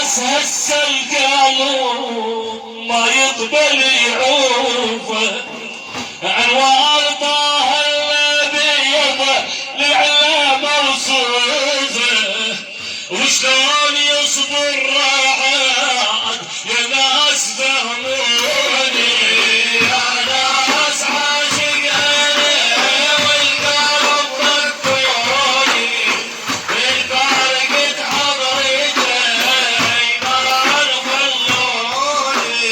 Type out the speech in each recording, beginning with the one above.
ناس هسه القلب ما يقبل يعوفه، انوار طه البيض لعلى موصوفه، وشلون يصبر راحات يا ناس فهموني، يا ناس عاشق انا والقلب فكوني، بالفارقة حضرته ايمان خلوني،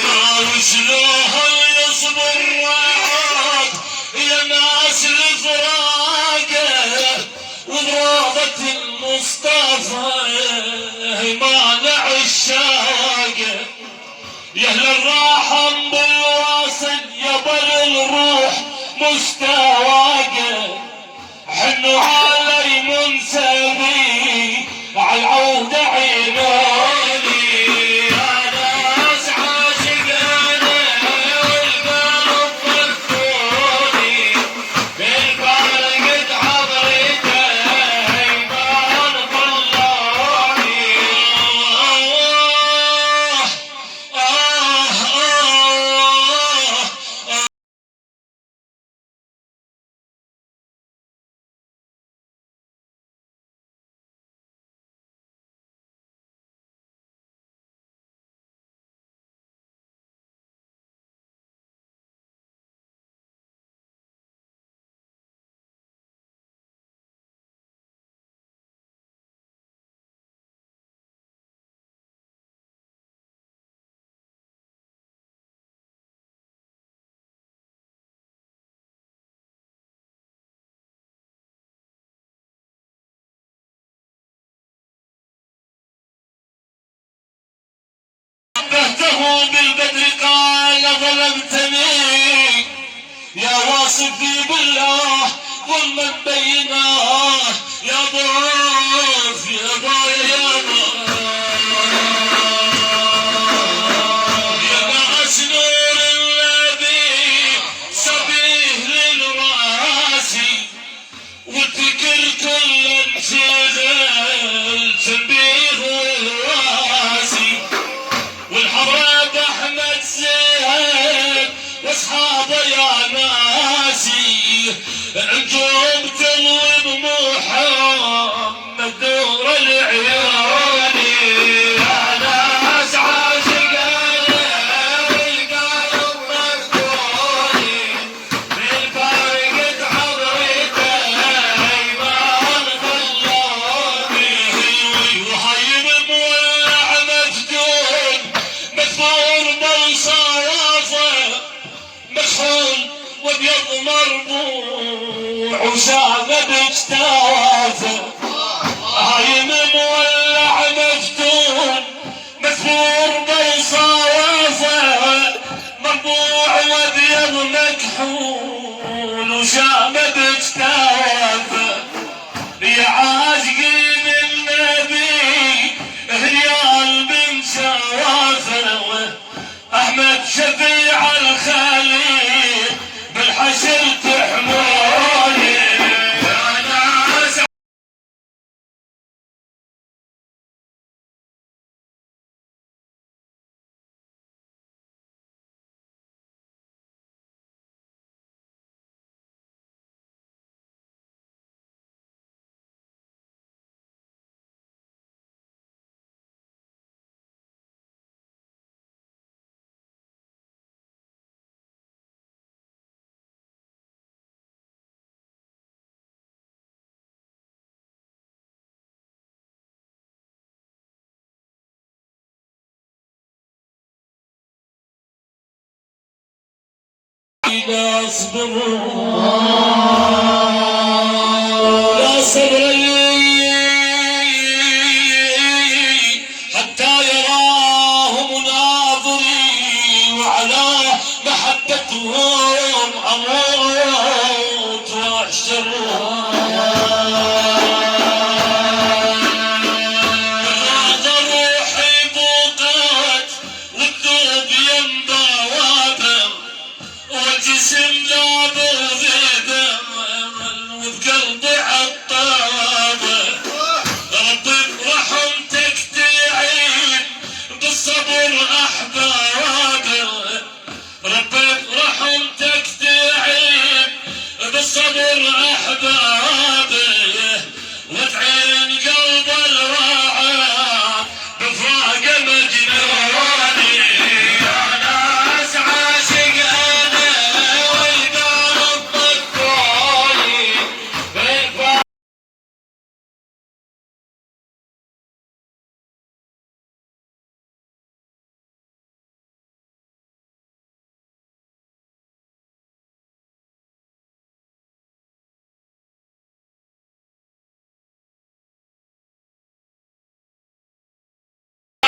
وشلون يصبر راحات يا ناس لفراقه، وبروضة المصطفى مانع الشاقه، يا اهل الراحة بالواصل يا بل الروح مستواقه، حنوا علي منسبي على العودة عينوني، يا ناس عاشق انا والقلب فكوني، بالفارقة حضرته ايمان ضلوني، نبهته بالبدر قال ظلمتني يا واصفي بالله ظلما بيناه، يا ضعف يا ضايع يا يا ناس نور الذي سبيه للراسي، والذكر كل انشغل تنبيه الراسي، والحراب احمد زيد واصحابه يا ناسي، نجوم تضرب محمد دور العيوني، يا ناس عاشق انا والقلب مفتوني، بالفارقة حضرته ايمان ضلوني، وهيب مولع مفتون مدفور بالصرافه، مشحون وابيض مربوع وشامه بجتوافه، هايم مولع مفتون مدفور بالصرافه، مربوع وابيض مكحول وشامه بجتوافه، يا عاشقين النبي هيال بن شوافه، احمد شفيع الخليل بالحشر تحموني، يا ناس لا صبر لا صبر لي حتى يراه مناظري، وعلى محبتهم اموت واحشر، روحي بوقت والذوب ينبع وابر، والجسم ذاب وذيبه وبقلبي عطابه، ربي برحمتك تعين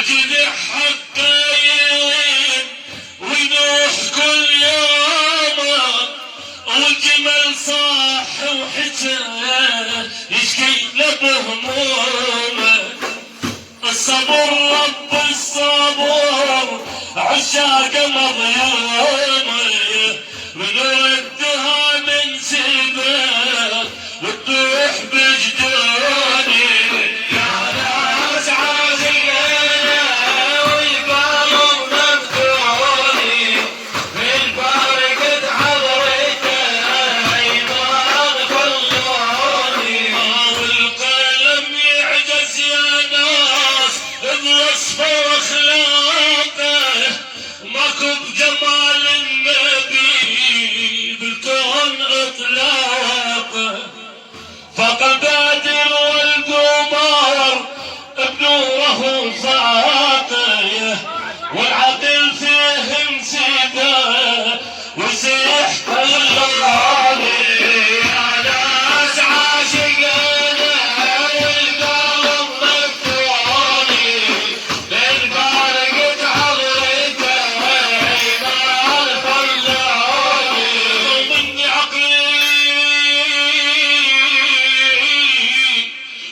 وجذع حقايين وينوح كل يوم، والجمل صاح وحكى يشكي له بهمومه. الصبر رب الصبر عشاق مظلومه، ونردها من سبه وتروح بجدوني. يا ناس عاشقنا والقلب مفتوني، من فارقة حضرته ايمان خلوني. والقلم يعجز يا ناس بوصفه واخلاقه، ماكو بجمال النبي بالكون اطلاقه. فقبادر والقمر بنوره ساطع، والعقل فيه انسداد وسيح الليالي. يا ناس عاشقنا والقلب مفتوني، من فارقة حضرته ايمان خلوني. مني عقلي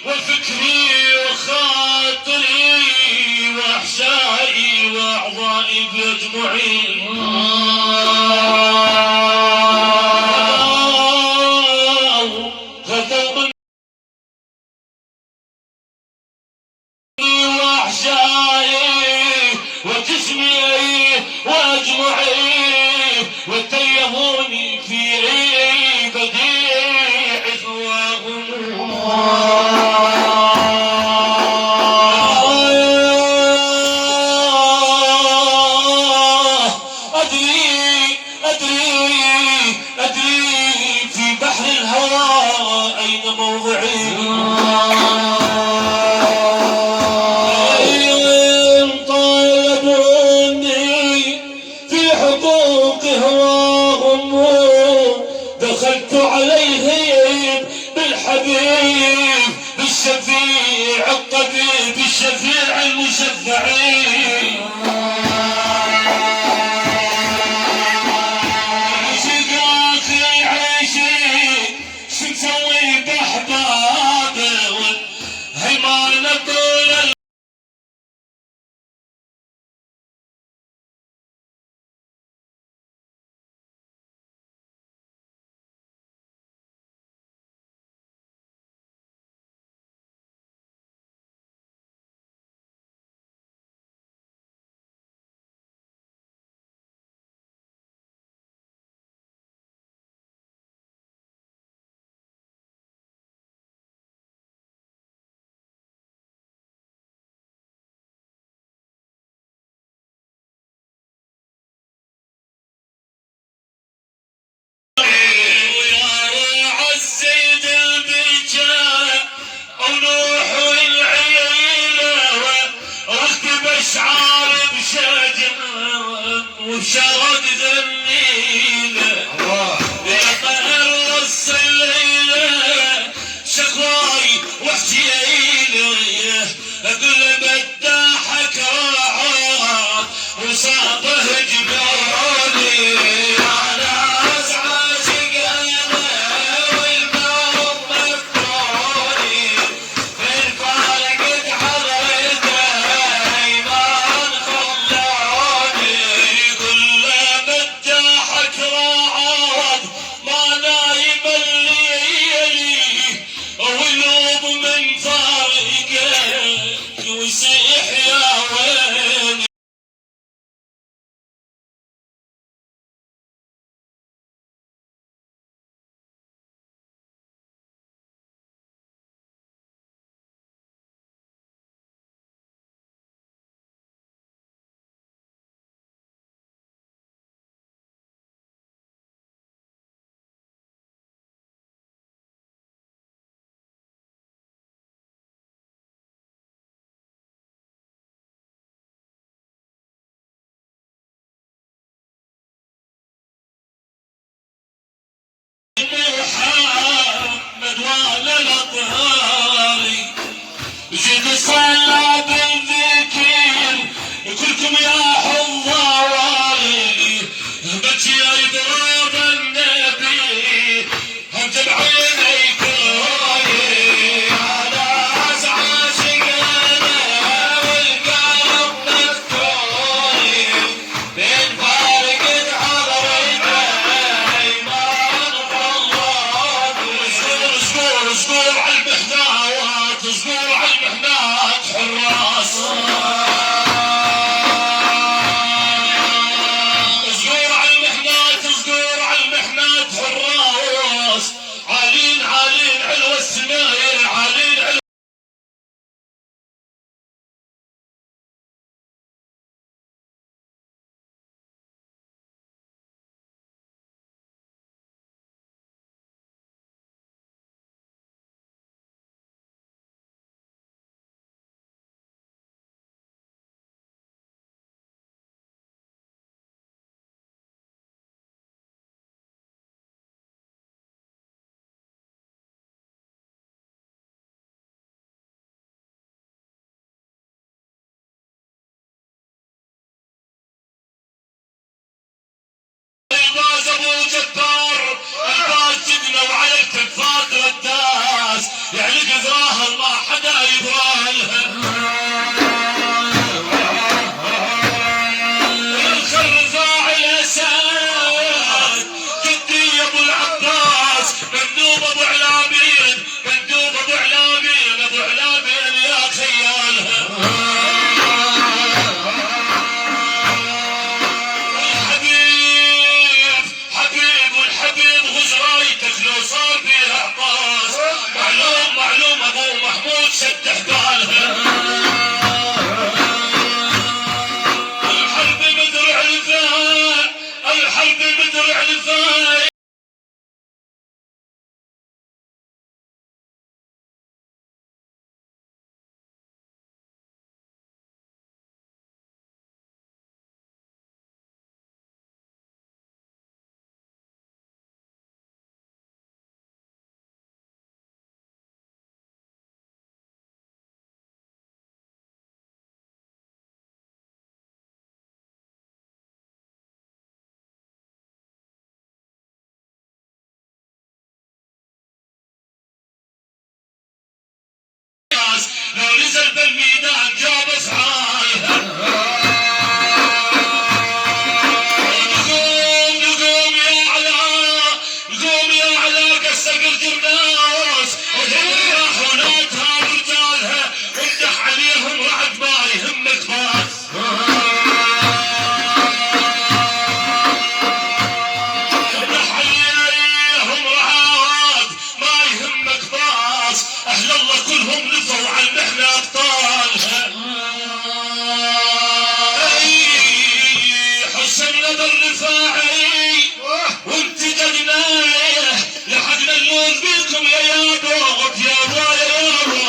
وفكري وخاطري واحشائي واعضائي بيجمعين. واحشائي وجسمي واجمعي، وتيهوني في بديع ثواهم. أدري في بحر الهوى أين موضعي. طالبوني في حقوق هواهم، دخلت عليهم بالحبيب بالشفيع الطبيب الشفيع المشفعين. شنسوي بأحبابه هيمانة طول اشعار بشجن وشرد ذنيله. يا قهر رص الليله شكواي واحكيله، اقول بداحك راعات وصابه جبالي. يا ناس عاشقنا والقلب مفتوني، من فارقة حضرته ايمان خلوني. كل بداحك راعات ما نايم الليلي، والقلب من فارقك ويصيح يا ويلي. محمد وعلى الاطهاري جد صلى بالذكر قلب الميدان جاب اسعايها. قوم يا علاء، قوم يا علاء، قصة قلت الناس وتريح وناتها ورجالها، وامدح عليهم رعد ما يهمك باس. امدح عليهم رعد ما يهمك باس، اهل الله كلهم نفوا على المحنة ابطالها. حسن نظر رفاعي وامتددنا لحقنا نلوذ بكم يا يابوت يابا يابا.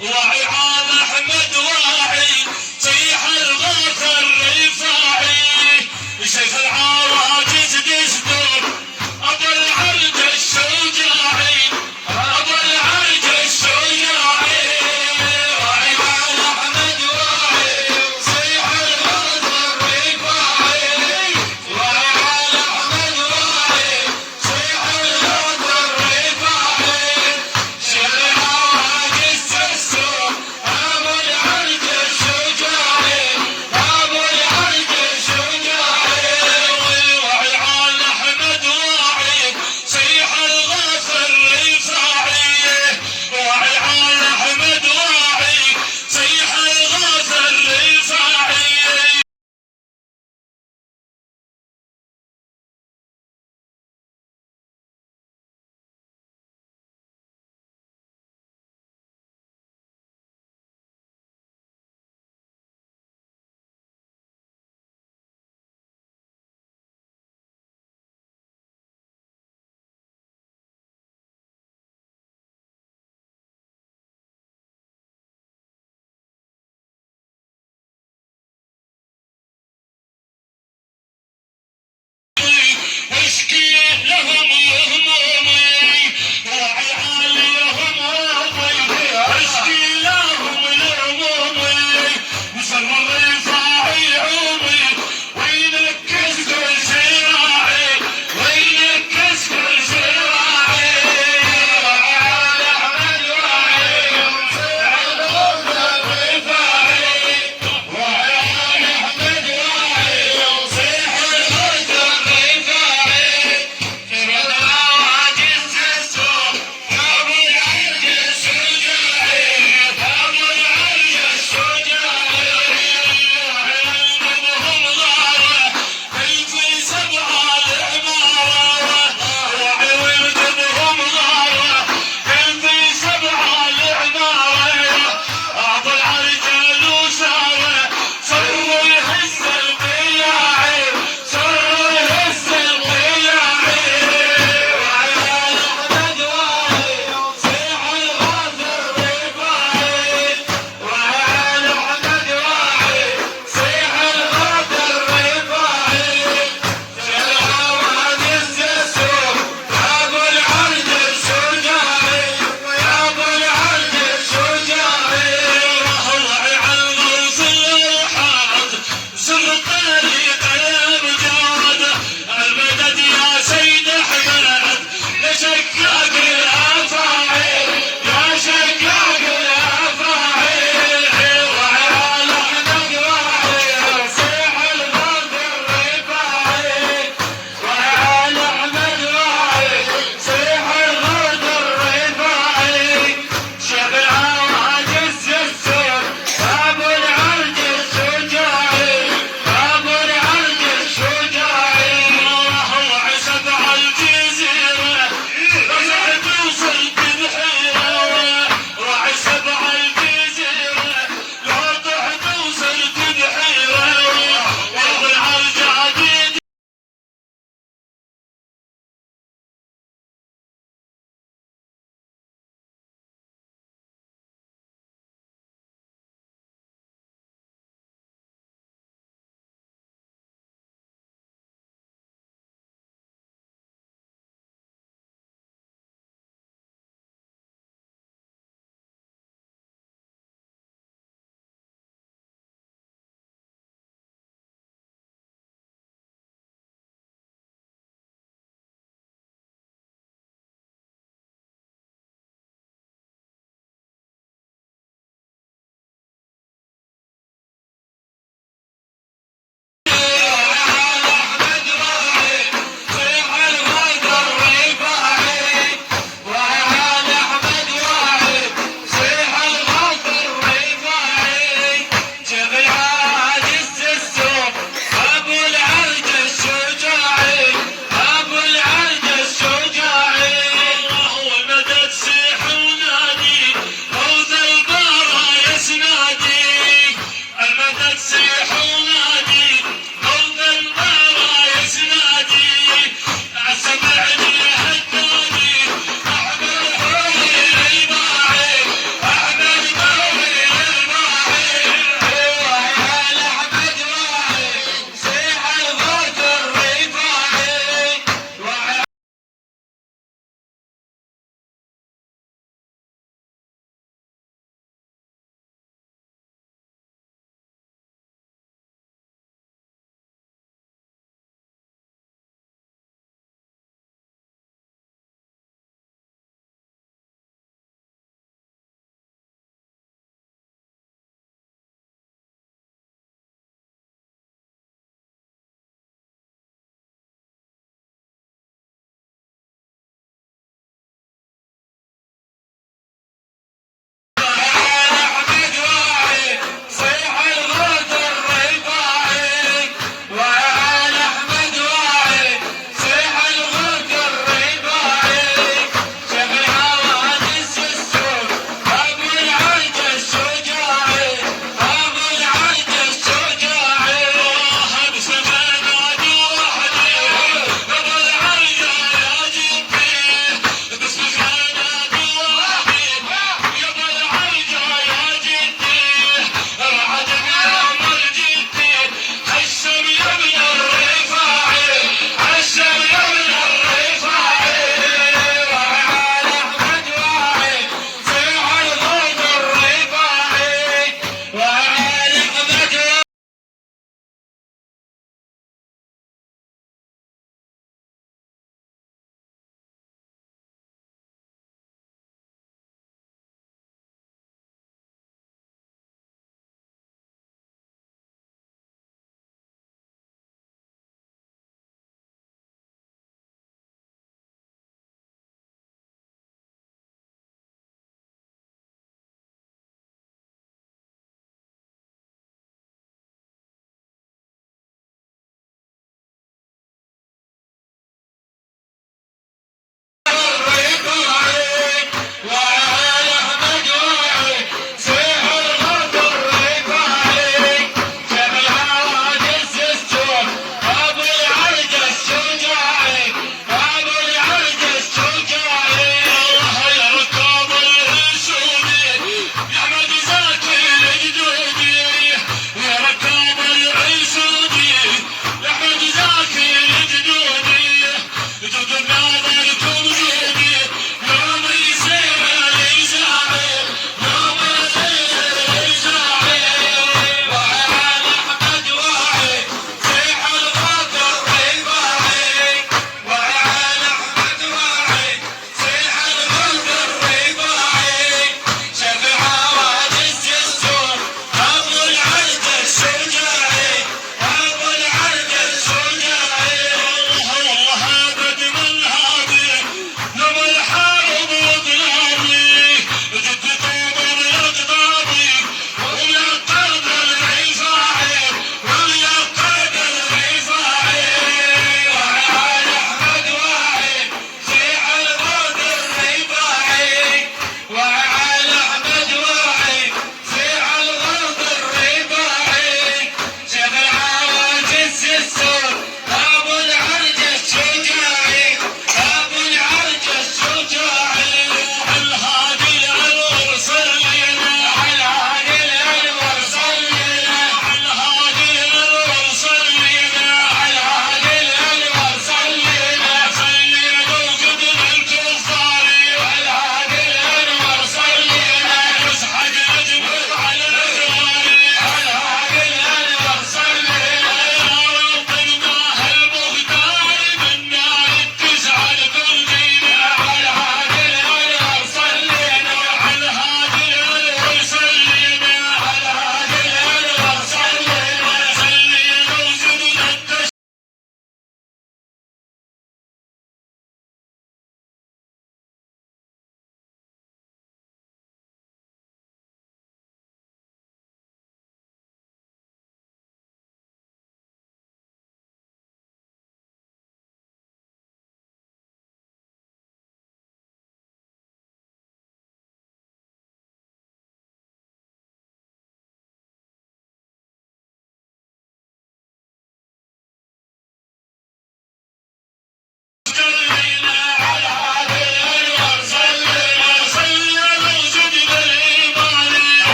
راعي